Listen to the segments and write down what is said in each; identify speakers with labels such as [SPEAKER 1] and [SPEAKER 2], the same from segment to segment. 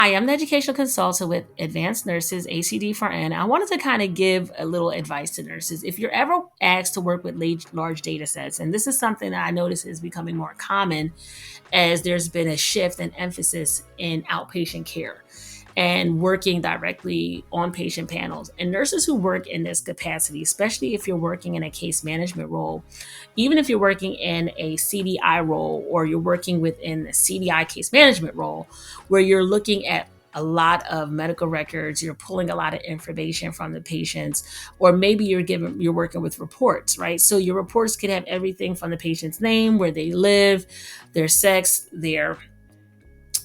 [SPEAKER 1] Hi, I'm the educational consultant with Advanced Nurses, ACD4N. I wanted to kind of give a little advice to nurses. If you're ever asked to work with large data sets, and this is something that I notice is becoming more common as there's been a shift and emphasis in outpatient care and working directly on patient panels. And nurses who work in this capacity, especially if you're working in a case management role, even if you're working in a CDI role or you're working within a CDI case management role, where you're looking at a lot of medical records, you're pulling a lot of information from the patients, or maybe you're working with reports, right? So your reports could have everything from the patient's name, where they live, their sex, their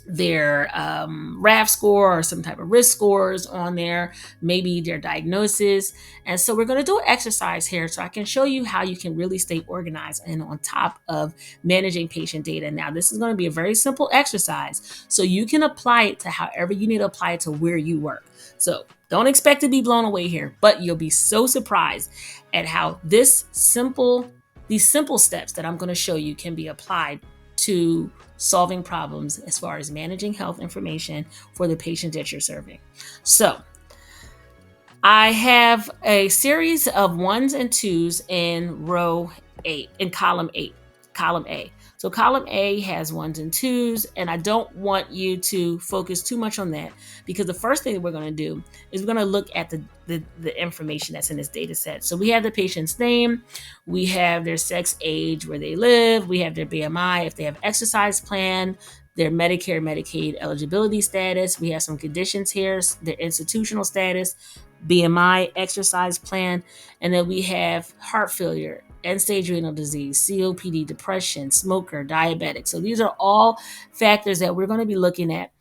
[SPEAKER 1] RAF score or some type of risk scores on there, maybe their diagnosis. And so we're going to do an exercise here so I can show you how you can really stay organized and on top of managing patient data. Now, this is going to be a very simple exercise, so you can apply it to however you need to apply it to where you work. So don't expect to be blown away here, but you'll be so surprised at how these simple steps that I'm going to show you can be applied to solving problems as far as managing health information for the patient that you're serving. So I have a series of ones and twos in row 8, in column 8, column A. So column A has ones and twos, and I don't want you to focus too much on that, because the first thing that we're going to do is we're going to look at the information that's in this data set. So we have the patient's name, we have their sex, age, where they live, we have their BMI, if they have exercise plan, their Medicare, Medicaid eligibility status. We have some conditions here, their institutional status, BMI, exercise plan, and then we have heart failure, end-stage renal disease, COPD, depression, smoker, diabetic. So these are all factors that we're going to be looking at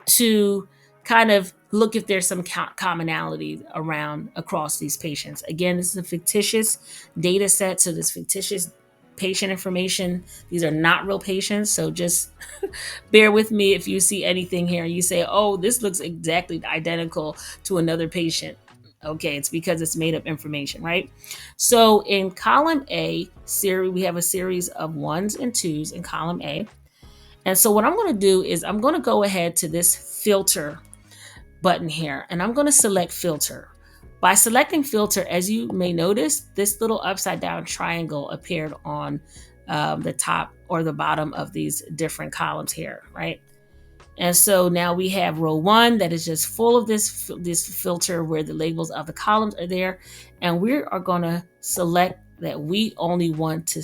[SPEAKER 1] to kind of look if there's some commonality around across these patients. Again, this is a fictitious data set, so this fictitious patient information, these are not real patients, so just bear with me if you see anything here and you say, oh, this looks exactly identical to another patient. Okay, it's because it's made up information, right? So in column A, we have a series of ones and twos in column A. And so what I'm going to do is I'm going to go ahead to this filter button here, and I'm going to select filter. By selecting filter, as you may notice, this little upside down triangle appeared on the top or the bottom of these different columns here, right? And so now we have row 1 that is just full of this filter where the labels of the columns are there. And we are going to select that we only want to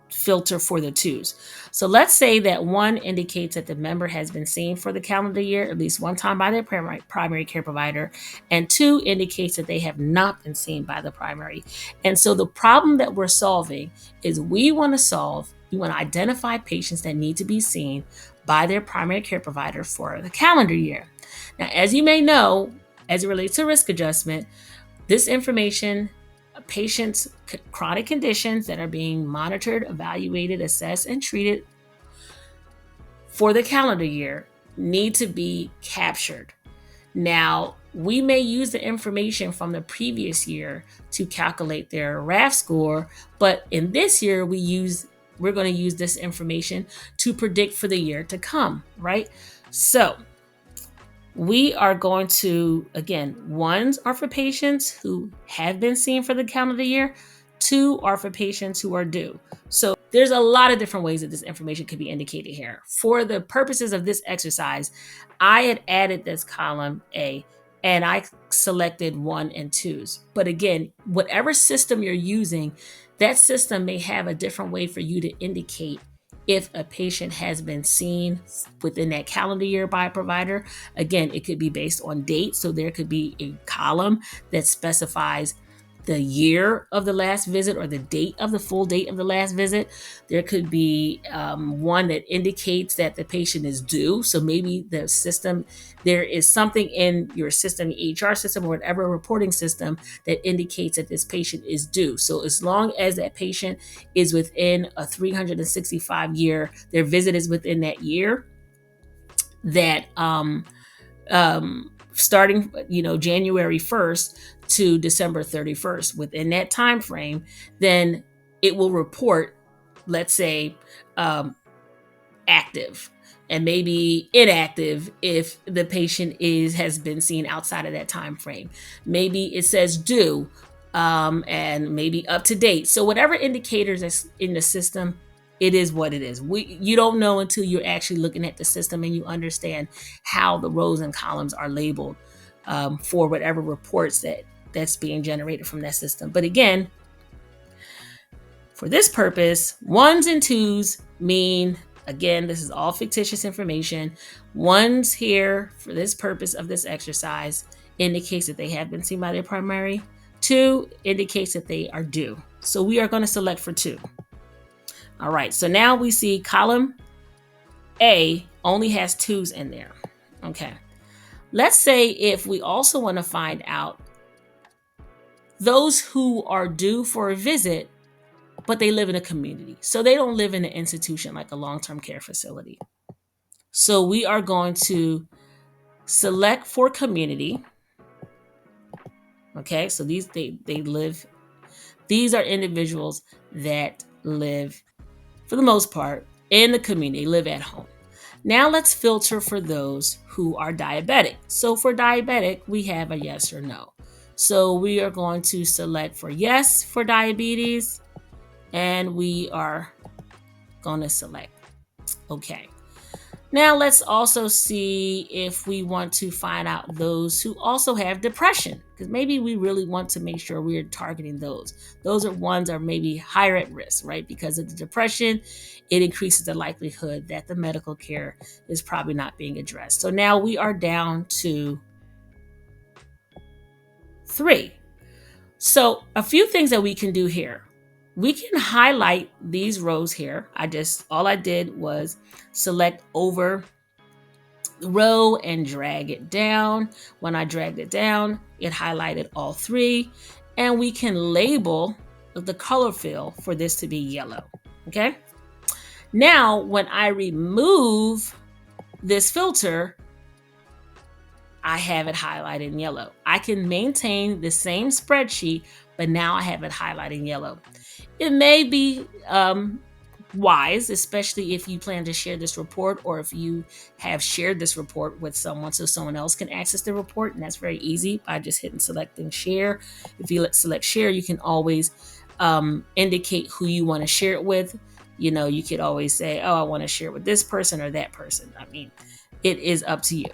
[SPEAKER 1] filter for the twos. So let's say that 1 indicates that the member has been seen for the calendar year at least one time by their primary care provider, and 2 indicates that they have not been seen by the primary. And so the problem that we're solving is we want to identify patients that need to be seen by their primary care provider for the calendar year. Now, as you may know, as it relates to risk adjustment, this information, patients' chronic conditions that are being monitored, evaluated, assessed, and treated for the calendar year need to be captured. Now, we may use the information from the previous year to calculate their RAF score, but in this year, we're going to use this information to predict for the year to come, right? So we are going to, again, ones are for patients who have been seen for the calendar year, 2 are for patients who are due. So there's a lot of different ways that this information could be indicated here. For the purposes of this exercise, I had added this column A and I selected 1 and 2s. But again, whatever system you're using, that system may have a different way for you to indicate if a patient has been seen within that calendar year by a provider. Again, it could be based on date. So there could be a column that specifies the year of the last visit or the date of the full date of the last visit. There could be one that indicates that the patient is due. So maybe there is something in your system, EHR system, or whatever reporting system that indicates that this patient is due. So as long as that patient is within a 365 year, their visit is within that year, that starting January 1st to December 31st, within that time frame, then it will report, let's say, active. and maybe inactive if the patient has been seen outside of that time frame. Maybe it says due, and maybe up to date. So whatever indicators that's in the system, it is what it is. You don't know until you're actually looking at the system and you understand how the rows and columns are labeled, for whatever reports that's being generated from that system. But again, for this purpose, ones and twos mean, again, this is all fictitious information. Ones here for this purpose of this exercise indicates that they have been seen by their primary. Two indicates that they are due. So we are going to select for two. All right, so now we see column A only has twos in there. Okay. Let's say if we also want to find out those who are due for a visit, but they live in a community. So they don't live in an institution like a long-term care facility. So we are going to select for community. Okay, so these are individuals that live, for the most part, in the community, live at home. Now let's filter for those who are diabetic. So for diabetic, we have a yes or no. So we are going to select for yes for diabetes, and we are going to select okay. Now let's also see if we want to find out those who also have depression, because maybe we really want to make sure we're targeting those. Those are ones are maybe higher at risk, right? Because of the depression, it increases the likelihood that the medical care is probably not being addressed. So now we are down to 3. So a few things that we can do here. We can highlight these rows here. All I did was select over the row and drag it down. When I dragged it down, it highlighted all 3. And we can label the color fill for this to be yellow. Okay. Now, when I remove this filter, I have it highlighted in yellow. I can maintain the same spreadsheet, but now I have it highlighted in yellow. It may be wise, especially if you plan to share this report, or if you have shared this report with someone so someone else can access the report. And that's very easy by just hitting select and share. If you select share, you can always indicate who you want to share it with. You know, you could always say, oh, I want to share it with this person or that person. I mean, it is up to you.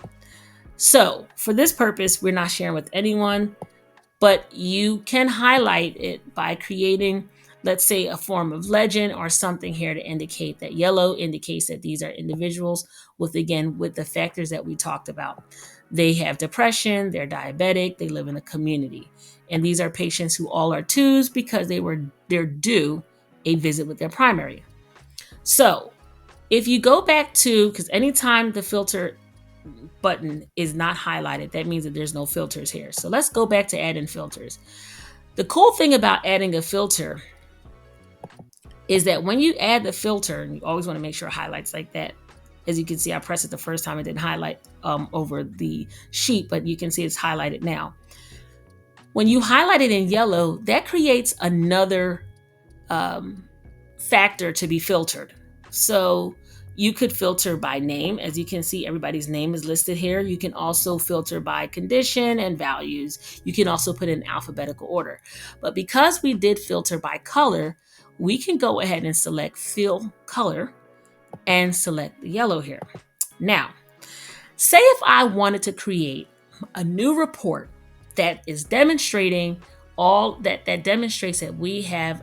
[SPEAKER 1] So for this purpose, we're not sharing with anyone, but you can highlight it by creating, let's say, a form of legend or something here to indicate that yellow indicates that these are individuals with the factors that we talked about. They have depression, they're diabetic, they live in a community. And these are patients who all are twos because they're due a visit with their primary. So if you go back to, because anytime the filter button is not highlighted, that means that there's no filters here. So let's go back to add in filters. The cool thing about adding a filter is that when you add the filter, and you always want to make sure it highlights like that. As you can see, I pressed it the first time, it didn't highlight over the sheet, but you can see it's highlighted now. When you highlight it in yellow, that creates another factor to be filtered. So you could filter by name. As you can see, everybody's name is listed here. You can also filter by condition and values. You can also put in alphabetical order. But because we did filter by color, we can go ahead and select fill color and select the yellow here. Now, say if I wanted to create a new report that is demonstrating that demonstrates that we have,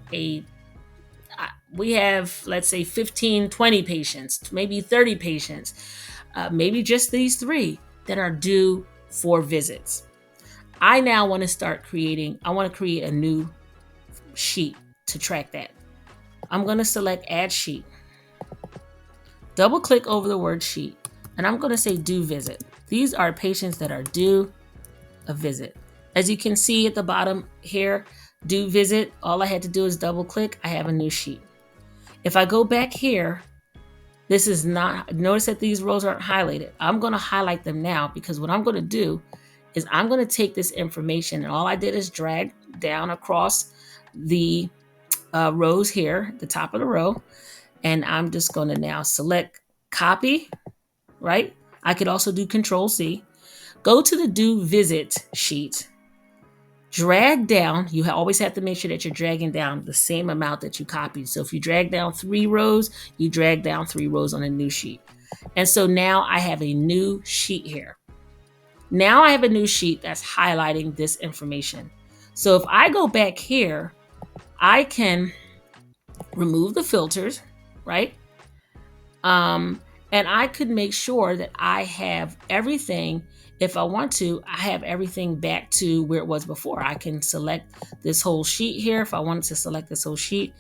[SPEAKER 1] let's say, 15, 20 patients, maybe 30 patients, maybe just these 3 that are due for visits. I now want to create a new sheet to track that. I'm going to select add sheet, double click over the word sheet, and I'm going to say due visit. These are patients that are due a visit. As you can see at the bottom here, due visit, all I had to do is double click. I have a new sheet. If I go back here, notice that these rows aren't highlighted. I'm going to highlight them now, because what I'm going to do is I'm going to take this information, and all I did is drag down across the rows here, the top of the row, and I'm just going to now select copy right? I could also do Control C. Go to the due visit sheet, drag down. You always have to make sure that you're dragging down the same amount that you copied. So if you drag down 3 rows, you drag down 3 rows on a new sheet. And so now I have a new sheet here. Now I have a new sheet that's highlighting this information. So if I go back here, I can remove the filters, right? And I could make sure that I have everything. If I want to, I have everything back to where it was before. I can select this whole sheet here. If I wanted to select this whole sheet,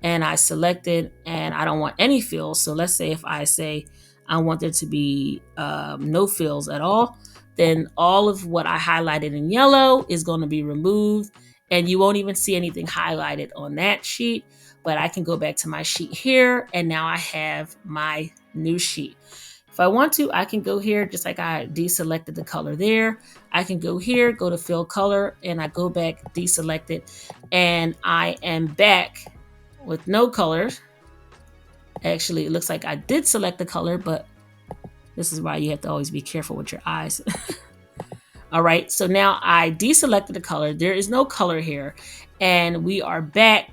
[SPEAKER 1] and I select it, and I don't want any fills. So let's say if I say I want there to be no fills at all, then all of what I highlighted in yellow is going to be removed, and you won't even see anything highlighted on that sheet. But I can go back to my sheet here, and now I have my new sheet. If I want to, I can go here, just like I deselected the color there. I can go here, go to fill color, and I go back, deselect it, and I am back with no colors. Actually, it looks like I did select the color, but this is why you have to always be careful with your eyes. All right, so now I deselected the color. There is no color here, and we are back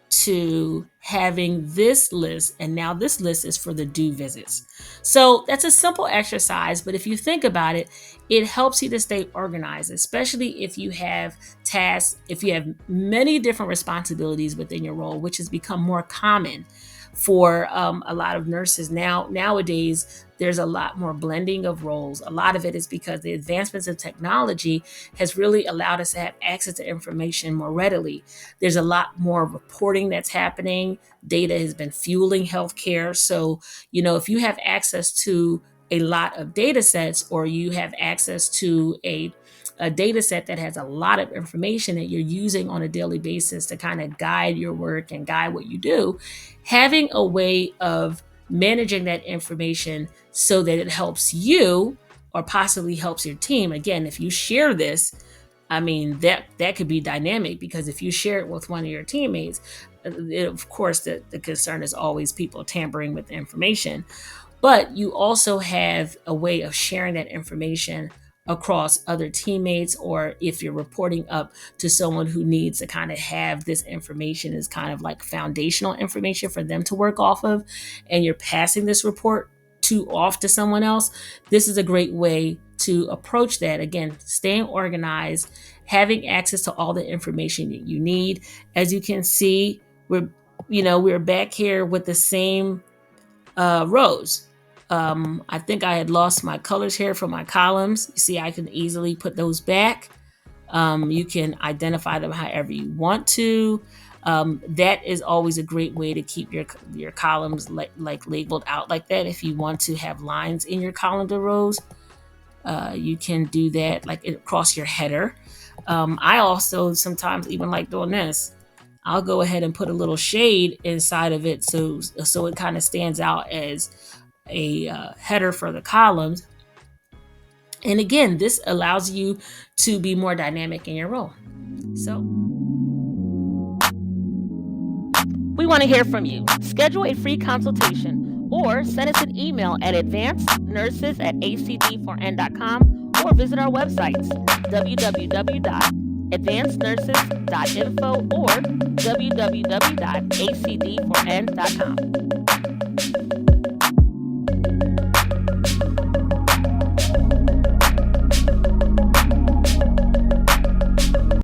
[SPEAKER 1] to having this list, and now this list is for the due visits. So that's a simple exercise, but if you think about it, it helps you to stay organized, especially if you have tasks, if you have many different responsibilities within your role, which has become more common for a lot of nurses nowadays. There's a lot more blending of roles. A lot of it is because the advancements of technology has really allowed us to have access to information more readily. There's a lot more reporting that's happening. Data has been fueling healthcare. So, if you have access to a lot of data sets, or you have access to a data set that has a lot of information that you're using on a daily basis to kind of guide your work and guide what you do, having a way of managing that information so that it helps you or possibly helps your team. Again, if you share this, I mean, that could be dynamic, because if you share it with one of your teammates, of course, the concern is always people tampering with the information. But you also have a way of sharing that information across other teammates, or if you're reporting up to someone who needs to kind of have this information as kind of like foundational information for them to work off of, and you're passing this report off to someone else, this is a great way to approach that. Again, staying organized, having access to all the information that you need. As you can see, we're back here with the same rows. I think I had lost my colors here for my columns. You see, I can easily put those back. You can identify them however you want to. That is always a great way to keep your columns like labeled out like that. If you want to have lines in your column to rows, you can do that like across your header. I also sometimes even like doing this. I'll go ahead and put a little shade inside of it so it kind of stands out as a header for the columns. And again, this allows you to be more dynamic in your role. So we want to hear from you. Schedule a free consultation or send us an email at advancednurses@acd4n.com, or visit our websites www.advancednurses.info or www.acd4n.com.